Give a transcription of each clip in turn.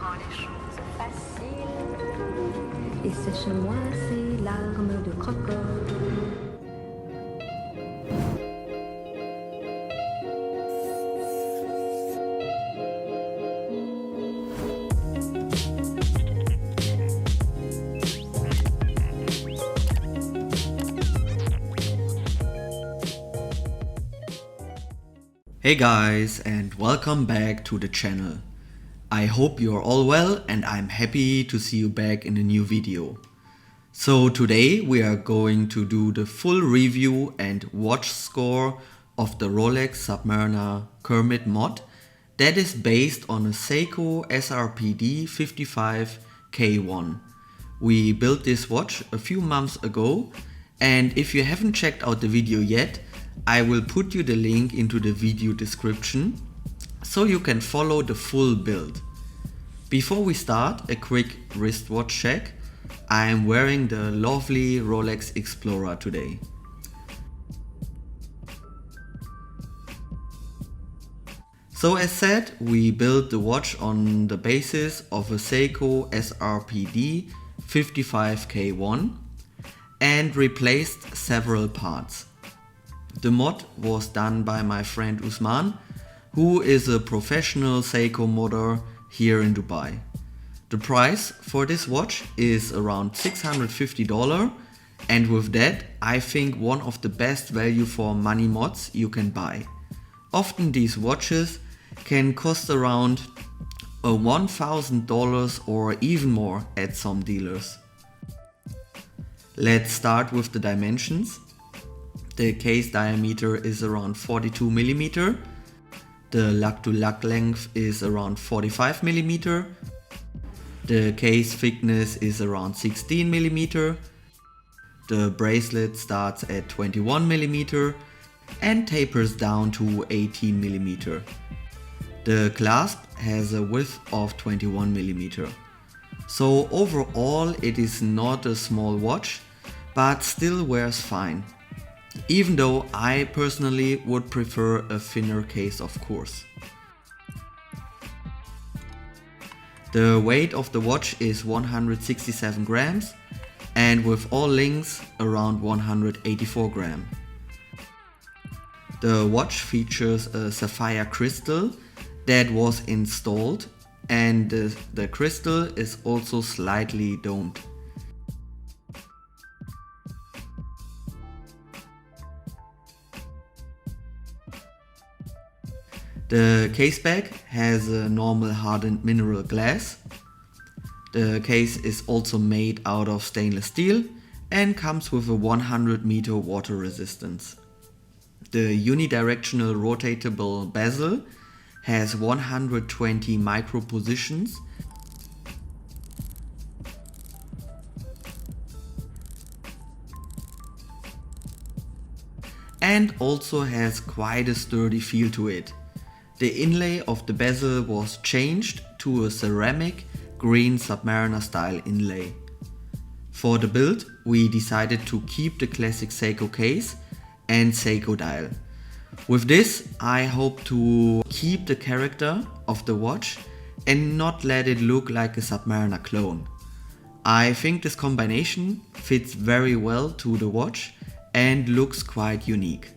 rend les choses faciles. Et sèche-moi ces larmes de crocodile. Hey guys, and welcome back to the channel. I hope you're all well and I'm happy to see you back in a new video. So today we are going to do the full review and watch score of the Rolex Submariner Kermit MOD that is based on a Seiko SRPD 55K1. We built this watch a few months ago, and if you haven't checked out the video yet, I will put you the link into the video description so you can follow the full build. Before we start, a quick wristwatch check. I am wearing the lovely Rolex Explorer today. So as said, we built the watch on the basis of a Seiko SRPD 55K1 and replaced several parts. The mod was done by my friend Usman, who is a professional Seiko modder here in Dubai. The price for this watch is around $650, and with that I think one of the best value for money mods you can buy. Often these watches can cost around $1,000 or even more at some dealers. Let's start with the dimensions. The case diameter is around 42 mm. The lug-to-lug length is around 45 mm. The case thickness is around 16 mm. The bracelet starts at 21 mm and tapers down to 18 mm. The clasp has a width of 21 mm. So overall it is not a small watch, but still wears fine. Even though I personally would prefer a thinner case, of course. The weight of the watch is 167 grams and with all links around 184 grams. The watch features a sapphire crystal that was installed, and the crystal is also slightly domed. The case back has a normal hardened mineral glass. The case is also made out of stainless steel and comes with a 100-meter water resistance. The unidirectional rotatable bezel has 120 micro positions and also has quite a sturdy feel to it. The inlay of the bezel was changed to a ceramic green Submariner style inlay. For the build, we decided to keep the classic Seiko case and Seiko dial. With this, I hope to keep the character of the watch and not let it look like a Submariner clone. I think this combination fits very well to the watch and looks quite unique.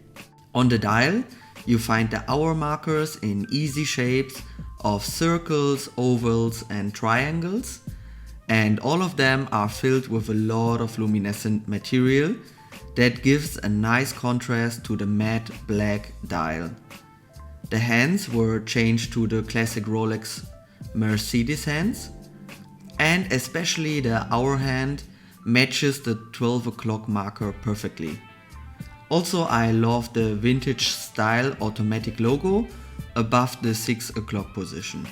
On the dial, you find the hour markers in easy shapes of circles, ovals and triangles, and all of them are filled with a lot of luminescent material that gives a nice contrast to the matte black dial. The hands were changed to the classic Rolex Mercedes hands, and especially the hour hand matches the 12 o'clock marker perfectly. Also, I love the vintage style automatic logo above the 6 o'clock position.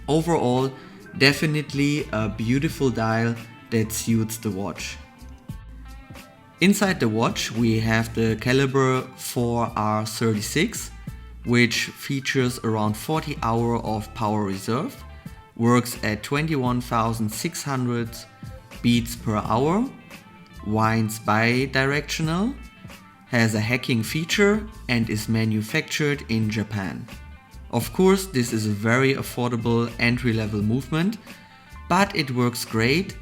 Overall, definitely a beautiful dial that suits the watch. Inside the watch we have the caliber 4R36, which features around 40 hours of power reserve, works at 21,600 beats per hour, winds bi-directional, has a hacking feature and is manufactured in Japan. Of course, this is a very affordable entry-level movement, but it works great,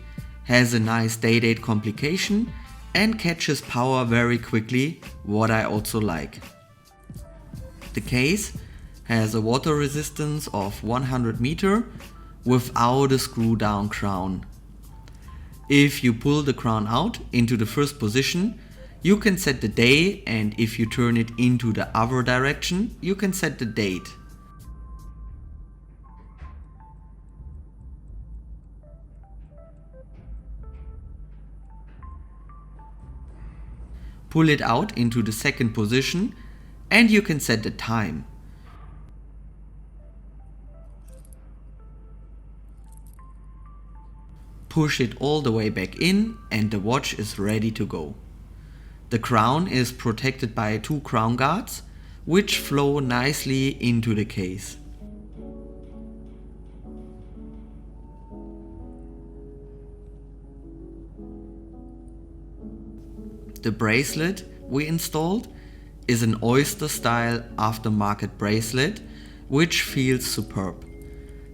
has a nice day-date complication and catches power very quickly, what I also like. The case has a water resistance of 100 meter without a screw down crown. If you pull the crown out into the first position, you can set the day, and if you turn it into the other direction, you can set the date. Pull it out into the second position and you can set the time. Push it all the way back in and the watch is ready to go. The crown is protected by 2 crown guards, which flow nicely into the case. The bracelet we installed is an oyster style aftermarket bracelet which feels superb.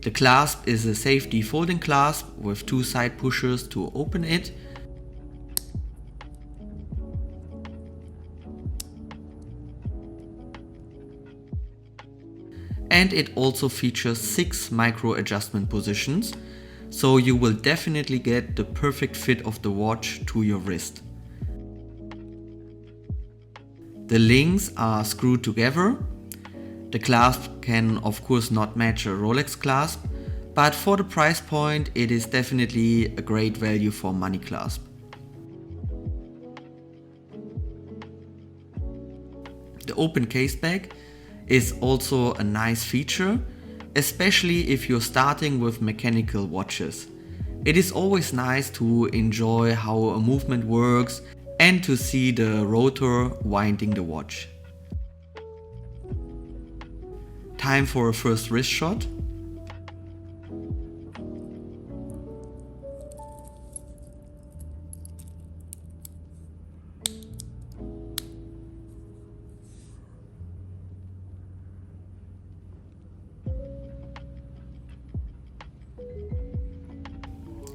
The clasp is a safety folding clasp with 2 side pushers to open it. And it also features 6 micro adjustment positions, so you will definitely get the perfect fit of the watch to your wrist. The links are screwed together. The clasp can of course not match a Rolex clasp, but for the price point it is definitely a great value for money clasp. The open case bag is also a nice feature, especially if you're starting with mechanical watches. It is always nice to enjoy how a movement works and to see the rotor winding the watch. Time for a first wrist shot.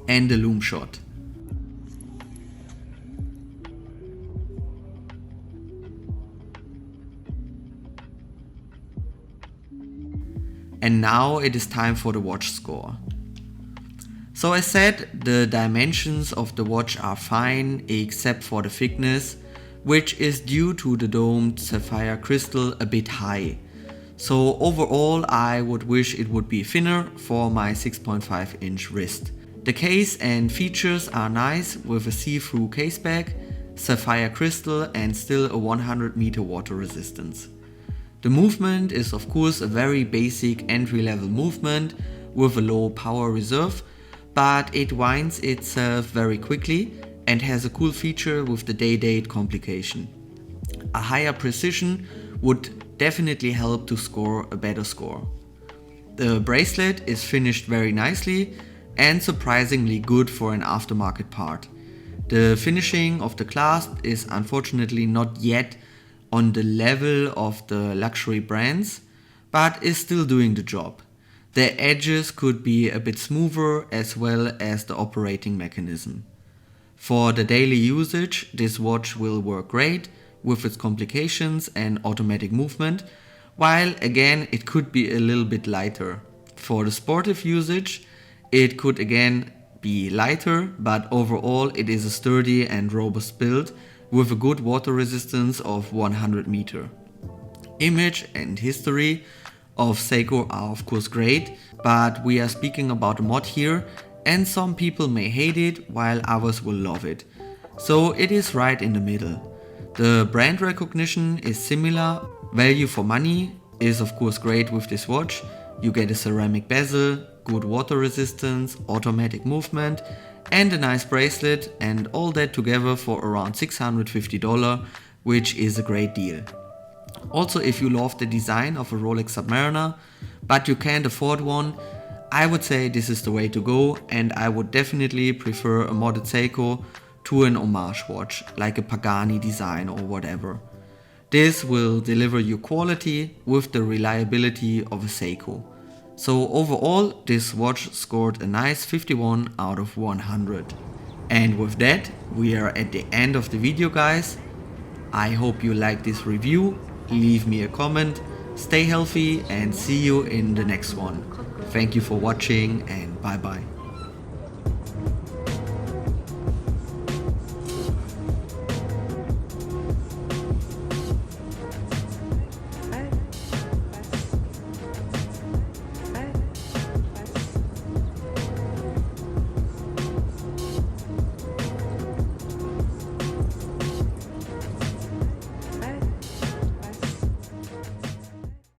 And a loom shot. And now it is time for the watch score. So as said, the dimensions of the watch are fine except for the thickness, which is due to the domed sapphire crystal a bit high. So overall I would wish it would be thinner for my 6.5 inch wrist. The case and features are nice with a see-through case bag, sapphire crystal and still a 100 meter water resistance. The movement is of course a very basic entry-level movement with a low power reserve, but it winds itself very quickly and has a cool feature with the day-date complication. A higher precision would definitely help to score a better score. The bracelet is finished very nicely and surprisingly good for an aftermarket part. The finishing of the clasp is unfortunately not yet on the level of the luxury brands, but is still doing the job. The edges could be a bit smoother as well as the operating mechanism. For the daily usage, this watch will work great with its complications and automatic movement, while again it could be a little bit lighter. For the sportive usage, it could again be lighter, but overall it is a sturdy and robust build with a good water resistance of 100 meter. Image and history of Seiko are of course great, but we are speaking about a mod here and some people may hate it while others will love it. So it is right in the middle. The brand recognition is similar, value for money is of course great with this watch. You get a ceramic bezel, good water resistance, automatic movement and a nice bracelet, and all that together for around $650, which is a great deal. Also, if you love the design of a Rolex Submariner but you can't afford one, I would say this is the way to go, and I would definitely prefer a modded Seiko to an homage watch like a Pagani design or whatever. This will deliver you quality with the reliability of a Seiko. So overall, this watch scored a nice 51 out of 100. And with that, we are at the end of the video, guys. I hope you liked this review. Leave me a comment, stay healthy, and see you in the next one. Thank you for watching, and bye bye.